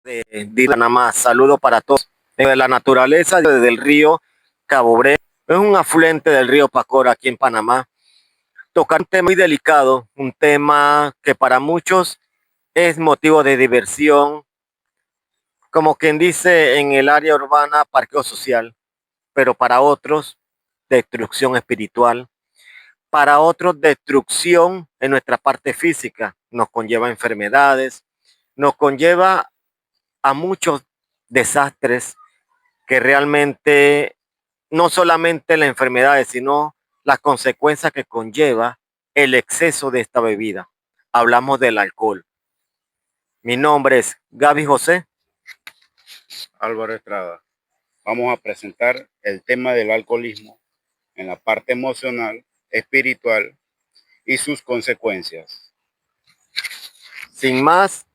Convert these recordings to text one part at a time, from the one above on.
de Panamá. Saludo para todos. De la naturaleza desde el río Cabo Bre, es un afluente del río Pacora aquí en Panamá. Tocar un tema muy delicado, un tema que para muchos es motivo de diversión, como quien dice en el área urbana, parqueo social, pero para otros, destrucción espiritual, para otros, destrucción en nuestra parte física, nos conlleva enfermedades, nos conlleva a muchos desastres que realmente no solamente las enfermedades, sino las consecuencias que conlleva el exceso de esta bebida. Hablamos del alcohol. Mi nombre es Gaby José Álvaro Estrada. Vamos a presentar el tema del alcoholismo en la parte emocional, espiritual y sus consecuencias. Sin más,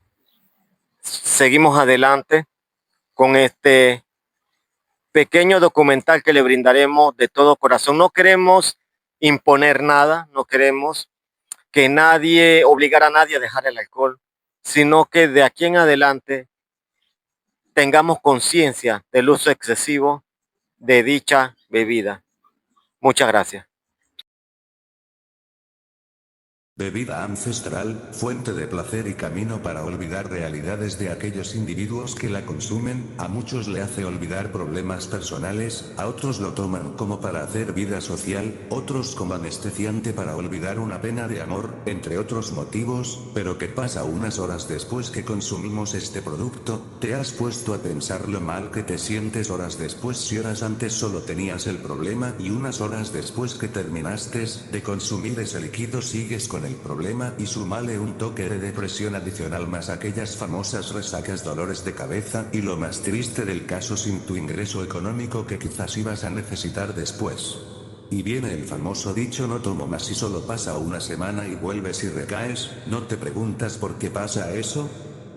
seguimos adelante con este pequeño documental que le brindaremos de todo corazón. No queremos imponer nada, no queremos que nadie, obligar a nadie a dejar el alcohol, sino que de aquí en adelante tengamos conciencia del uso excesivo de dicha bebida. Muchas gracias. Bebida ancestral, fuente de placer y camino para olvidar realidades de aquellos individuos que la consumen, a muchos le hace olvidar problemas personales, a otros lo toman como para hacer vida social, otros como anestesiante para olvidar una pena de amor, entre otros motivos, pero ¿qué pasa unas horas después que consumimos este producto? ¿Te has puesto a pensar lo mal que te sientes horas después si horas antes solo tenías el problema y unas horas después que terminaste de consumir ese líquido sigues con el problema y súmale un toque de depresión adicional más aquellas famosas resacas, dolores de cabeza y lo más triste del caso sin tu ingreso económico que quizás ibas a necesitar después? Y viene el famoso dicho no tomo más y solo pasa una semana y vuelves y recaes, ¿no te preguntas por qué pasa eso?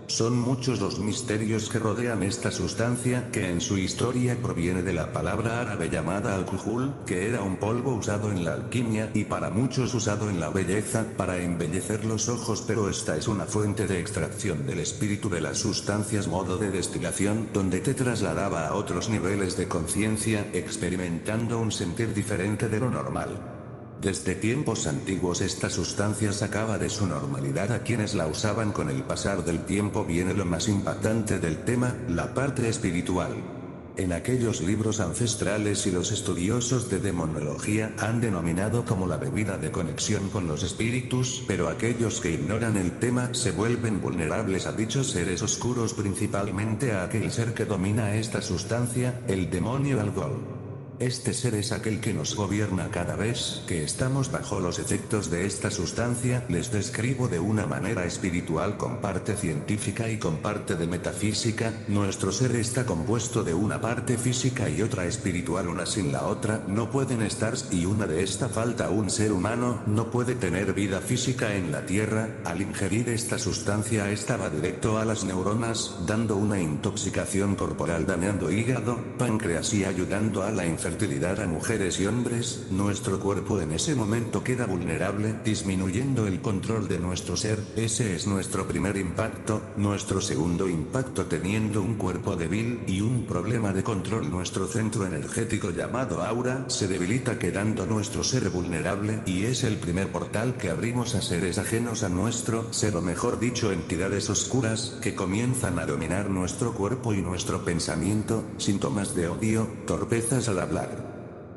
Son muchos los misterios que rodean esta sustancia que en su historia proviene de la palabra árabe llamada alcohol, que era un polvo usado en la alquimia y para muchos usado en la belleza, para embellecer los ojos, pero esta es una fuente de extracción del espíritu de las sustancias, modo de destilación, donde te trasladaba a otros niveles de conciencia, experimentando un sentir diferente de lo normal. Desde tiempos antiguos esta sustancia sacaba de su normalidad a quienes la usaban. Con el pasar del tiempo viene lo más impactante del tema, la parte espiritual. En aquellos libros ancestrales y los estudiosos de demonología han denominado como la bebida de conexión con los espíritus, pero aquellos que ignoran el tema se vuelven vulnerables a dichos seres oscuros, principalmente a aquel ser que domina esta sustancia, el demonio alcohol. Este ser es aquel que nos gobierna cada vez que estamos bajo los efectos de esta sustancia. Les describo de una manera espiritual con parte científica y con parte de metafísica. Nuestro ser está compuesto de una parte física y otra espiritual, una sin la otra no pueden estar, y una de esta falta. Un ser humano no puede tener vida física en la tierra. Al ingerir esta sustancia esta va directo a las neuronas, dando una intoxicación corporal, dañando hígado, páncreas y ayudando a la fertilidad a mujeres y hombres. Nuestro cuerpo en ese momento queda vulnerable, disminuyendo el control de nuestro ser. Ese es nuestro primer impacto. Nuestro segundo impacto: teniendo un cuerpo débil y un problema de control, nuestro centro energético llamado aura se debilita, quedando nuestro ser vulnerable, y es el primer portal que abrimos a seres ajenos a nuestro ser, o mejor dicho, entidades oscuras que comienzan a dominar nuestro cuerpo y nuestro pensamiento. Síntomas de odio, torpezas al hablar.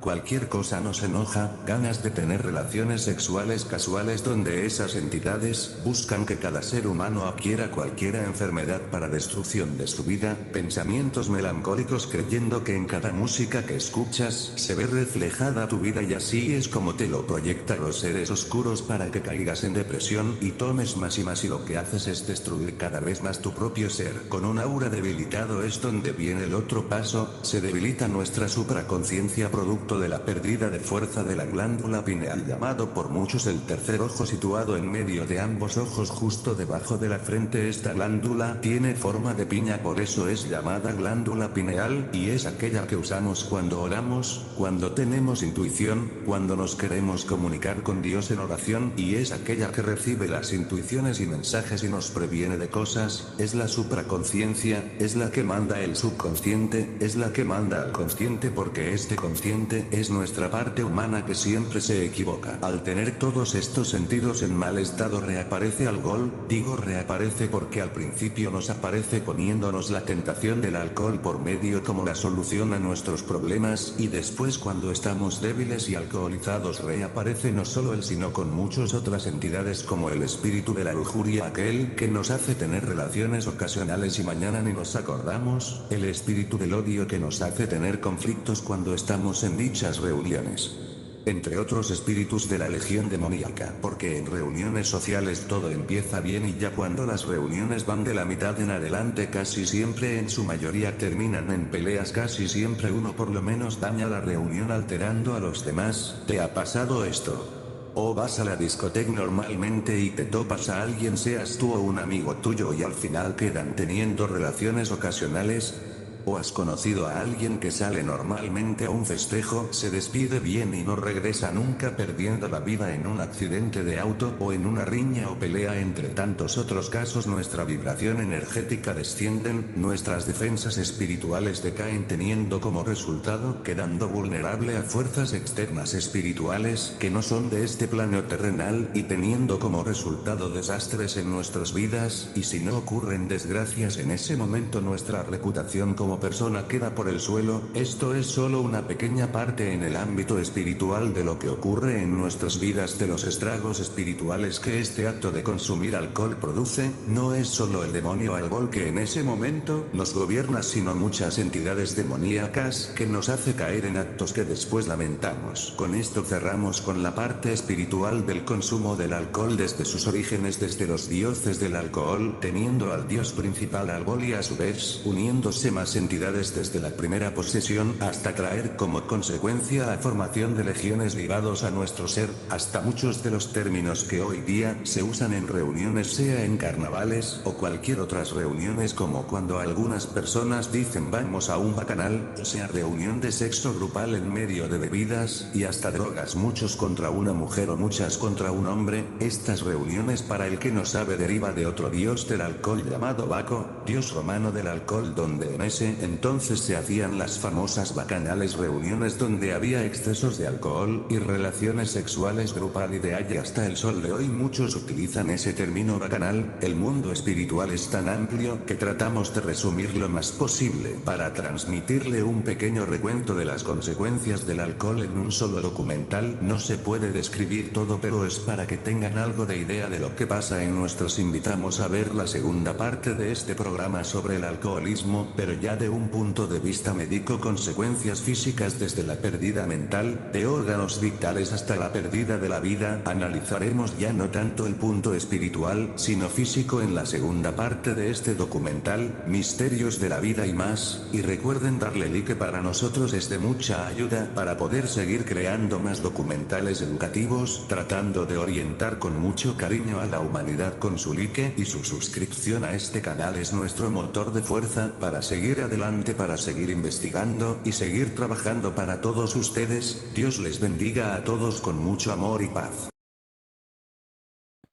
Cualquier cosa nos enoja, ganas de tener relaciones sexuales casuales, donde esas entidades buscan que cada ser humano adquiera cualquier enfermedad para destrucción de su vida, pensamientos melancólicos creyendo que en cada música que escuchas se ve reflejada tu vida, y así es como te lo proyectan los seres oscuros para que caigas en depresión y tomes más y más, y lo que haces es destruir cada vez más tu propio ser. Con un aura debilitado es donde viene el otro paso, se debilita nuestra supraconciencia producto producto de la pérdida de fuerza de la glándula pineal, llamado por muchos el tercer ojo, situado en medio de ambos ojos justo debajo de la frente. Esta glándula tiene forma de piña, por eso es llamada glándula pineal, y es aquella que usamos cuando oramos, cuando tenemos intuición, cuando nos queremos comunicar con Dios en oración, y es aquella que recibe las intuiciones y mensajes y nos previene de cosas. Es la supraconciencia, es la que manda el subconsciente, es la que manda al consciente, porque este consciente es nuestra parte humana que siempre se equivoca. Al tener todos estos sentidos en mal estado, reaparece alcohol. Digo reaparece porque al principio nos aparece poniéndonos la tentación del alcohol por medio como la solución a nuestros problemas, y después, cuando estamos débiles y alcoholizados, reaparece no solo él sino con muchas otras entidades, como el espíritu de la lujuria, aquel que nos hace tener relaciones ocasionales y mañana ni nos acordamos, el espíritu del odio que nos hace tener conflictos cuando estamos en dichas reuniones, entre otros espíritus de la legión demoníaca, porque en reuniones sociales todo empieza bien y ya cuando las reuniones van de la mitad en adelante, casi siempre en su mayoría terminan en peleas. Casi siempre uno por lo menos daña la reunión alterando a los demás. ¿Te ha pasado esto? O vas a la discoteca normalmente y te topas a alguien, seas tú o un amigo tuyo, y al final quedan teniendo relaciones ocasionales. ¿O has conocido a alguien que sale normalmente a un festejo, se despide bien y no regresa nunca, perdiendo la vida en un accidente de auto o en una riña o pelea, entre tantos otros casos? Nuestra vibración energética descienden, nuestras defensas espirituales decaen, teniendo como resultado quedando vulnerable a fuerzas externas espirituales que no son de este plano terrenal, y teniendo como resultado desastres en nuestras vidas, y si no ocurren desgracias en ese momento, nuestra reputación como persona queda por el suelo. Esto es solo una pequeña parte en el ámbito espiritual de lo que ocurre en nuestras vidas, de los estragos espirituales que este acto de consumir alcohol produce. No es solo el demonio alcohol que en ese momento nos gobierna, sino muchas entidades demoníacas que nos hace caer en actos que después lamentamos. Con esto cerramos con la parte espiritual del consumo del alcohol desde sus orígenes, desde los dioses del alcohol, teniendo al dios principal alcohol y a su vez uniéndose más entidades desde la primera posesión, hasta traer como consecuencia la formación de legiones ligados a nuestro ser, hasta muchos de los términos que hoy día se usan en reuniones, sea en carnavales o cualquier otras reuniones, como cuando algunas personas dicen vamos a un bacanal, o sea reunión de sexo grupal en medio de bebidas y hasta drogas, muchos contra una mujer o muchas contra un hombre. Estas reuniones, para el que no sabe, deriva de otro dios del alcohol llamado Baco, dios romano del alcohol, donde en ese entonces se hacían las famosas bacanales, reuniones donde había excesos de alcohol y relaciones sexuales grupal, y de ahí hasta el sol de hoy muchos utilizan ese término bacanal. El mundo espiritual es tan amplio que tratamos de resumir lo más posible para transmitirle un pequeño recuento de las consecuencias del alcohol en un solo documental. No se puede describir todo, pero es para que tengan algo de idea de lo que pasa en nuestros. Invitamos a ver la segunda parte de este programa sobre el alcoholismo, pero ya de un punto de vista médico, consecuencias físicas desde la pérdida mental de órganos vitales hasta la pérdida de la vida. Analizaremos ya no tanto el punto espiritual, sino físico en la segunda parte de este documental, Misterios de la Vida y más. Y recuerden darle like, para nosotros es de mucha ayuda para poder seguir creando más documentales educativos, tratando de orientar con mucho cariño a la humanidad. Con su like y su suscripción a este canal es nuestro motor de fuerza para seguir adelante, para seguir investigando y seguir trabajando para todos ustedes. Dios les bendiga a todos con mucho amor y paz.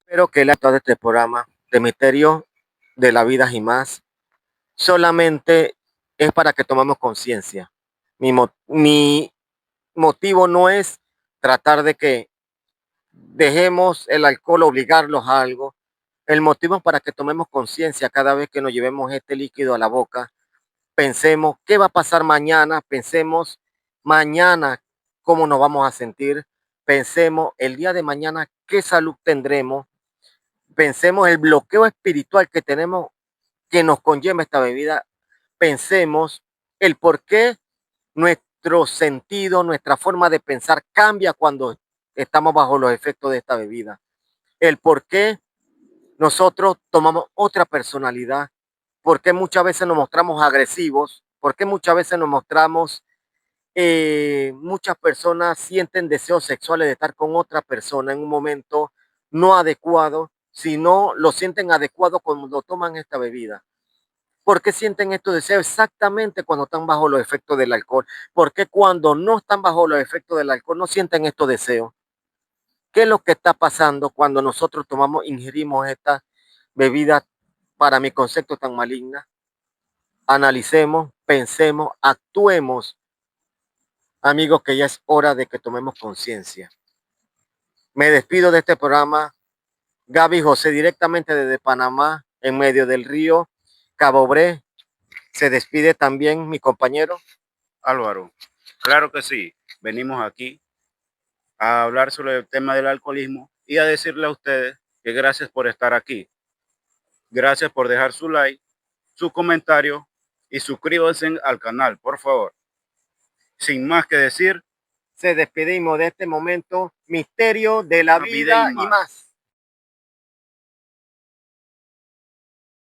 Espero que el acto de este programa de Misterio de la Vida y más solamente es para que tomemos conciencia. Mi motivo no es tratar de que dejemos el alcohol, obligarlos a algo. El motivo es para que tomemos conciencia cada vez que nos llevemos este líquido a la boca. Pensemos qué va a pasar mañana, pensemos mañana cómo nos vamos a sentir, pensemos el día de mañana qué salud tendremos, pensemos el bloqueo espiritual que tenemos que nos conlleva esta bebida, pensemos el por qué nuestro sentido, nuestra forma de pensar cambia cuando estamos bajo los efectos de esta bebida, el por qué nosotros tomamos otra personalidad, por qué muchas veces nos mostramos agresivos, por qué muchas veces nos mostramos muchas personas sienten deseos sexuales de estar con otra persona en un momento no adecuado, sino lo sienten adecuado cuando toman esta bebida. ¿Por qué sienten estos deseos exactamente cuando están bajo los efectos del alcohol? ¿Por qué cuando no están bajo los efectos del alcohol no sienten estos deseos? ¿Qué es lo que está pasando cuando nosotros ingerimos esta bebida, para mi concepto, tan maligna? Analicemos, pensemos, actuemos, amigos, que ya es hora de que tomemos conciencia. Me despido de este programa. Gaby José, directamente desde Panamá, en medio del río Cabobré. Se despide también mi compañero Álvaro, claro que sí. Venimos aquí a hablar sobre el tema del alcoholismo y a decirle a ustedes que gracias por estar aquí. Gracias por dejar su like, su comentario y suscríbanse al canal, por favor. Sin más que decir, se despedimos de este momento, misterio de la vida y más.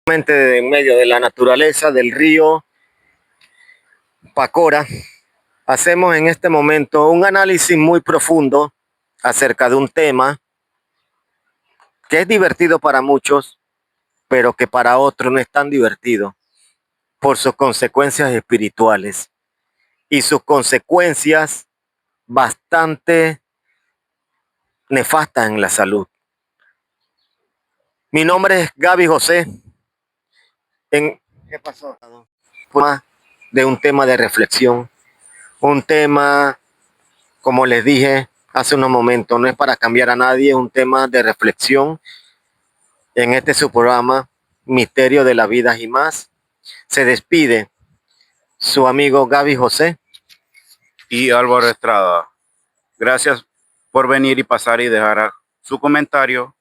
En medio de la naturaleza del río Pacora, hacemos en este momento un análisis muy profundo acerca de un tema que es divertido para muchos, pero que para otros no es tan divertido por sus consecuencias espirituales y sus consecuencias bastante nefastas en la salud. Mi nombre es Gaby José. ¿Qué pasó? De un tema de reflexión, un tema, como les dije hace unos momentos, no es para cambiar a nadie, es un tema de reflexión. En este su programa, Misterio de la Vida y más, se despide su amigo Gaby José y Álvaro Estrada. Gracias por venir y pasar y dejar su comentario.